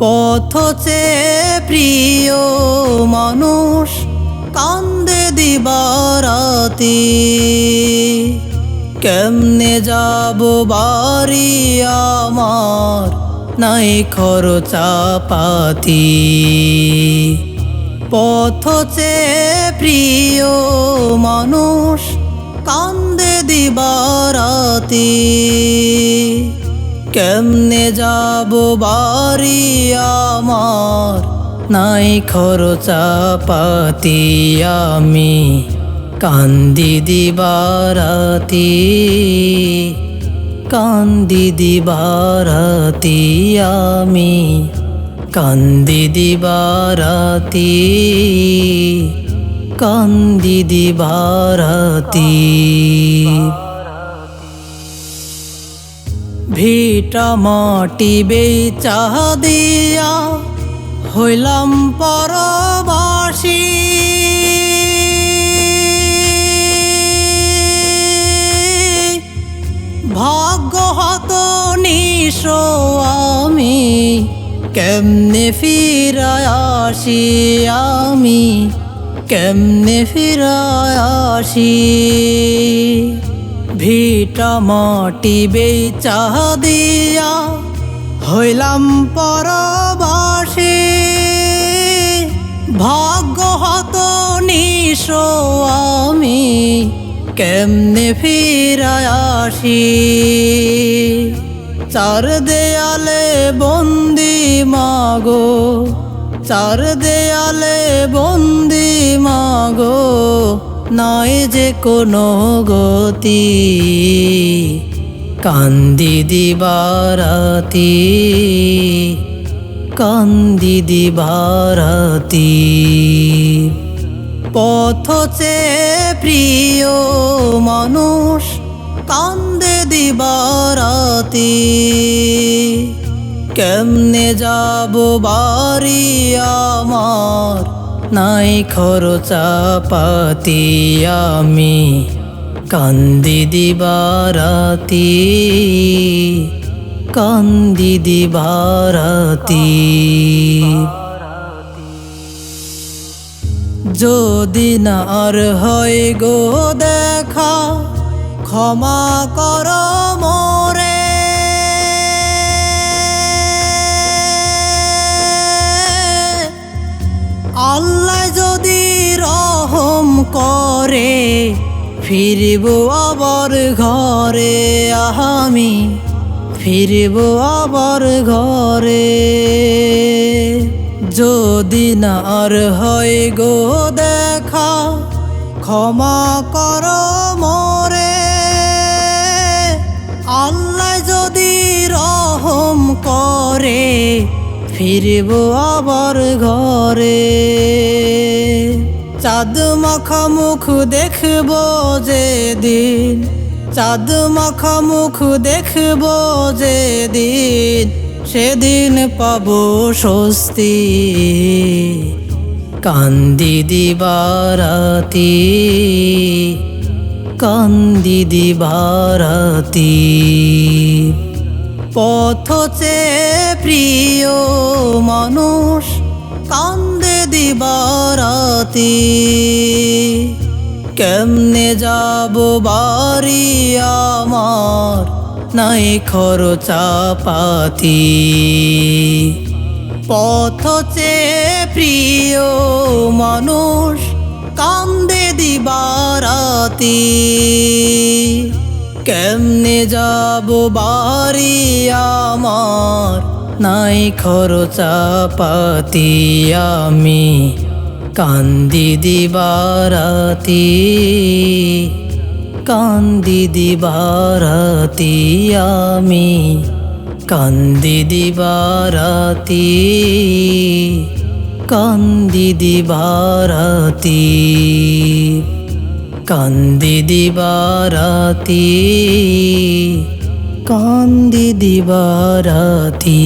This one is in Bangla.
পথ চেয়ে প্রিয় মানুষ কান্দে দিবারাতি। কেমনে যাব বাড়ি আমার নাই খরচাপাতি। পথ চেয়ে প্রিয় মানুষ কান্দে দিবারাতি। কেমনে যাব বাড়ি আমার নাই খরচাপাতি। আমি কান্দি দিবারাতি, কান্দি দিবারাতি। আমি কান্দি দিবারাতি, কান্দি দিবারাতি। ভিটা মাটি বেচা দিয়া হইলাম পরবাসী। ভাগ্য হত নিঃস্ব আমি কেমনে ফিরায় আসি। আমি কেমনে ফিরায় আসি। ভিটা মাটি বেচা দিয়া হইলাম পরবাসী। ভাগ্য হত নিঃস্ব আমি কেমনে ফিরায় আসি। চার দেয়ালে বন্দি মাগো, চার দেয়ালে বন্দি মাগো, নাই যে কোনো গতি। কান্দি দিবারাতি, কান্দি দিবারাতি। পথ চেয়ে প্রিয় মানুষ কান্দে দিবারাতি। কেমনে যাব বাড়ি আমার নাই খরচাপাতি। আমি কান্দি দিবারাতি, কান্দি দিবারাতি। যদি না আর হয় গো দেখা ক্ষমা কর মোরে। আল্লাহ যদি রহম করে ফিরব আবার ঘরে। আমি ফিরব আবার ঘরে। যদি না আর হয় গো দেখা ক্ষমা কর মোরে। আল্লাহ যদি রহম করে ফিরব আবার ঘরে। চাঁদ মাখা মুখ দেখব যেদিন, চাঁদ মাখা মুখ দেখব যেদিন, সেদিন পাবো স্বস্তি। কান্দি দিবারাতি, কান্দি দিবারাতি। পথ চেয়ে প্রিয় মানুষ কান্দে দিবারাতি। কেমনে যাব বাড়ি আমার নাই খরচাপাতি। পথ চেয়ে প্রিয় মানুষ কান্দে দিবারাতি। কেমনে যাব বাড়ি আমার নাই খরচাপাতি। আমি কান্দি দিবারাতি, কান্দি দিবারাতি। আমি কান্দি দিবারাতি, কান্দি দিবারাতি। কান্দি দিবারাতি, কান্দি দিবারাতি।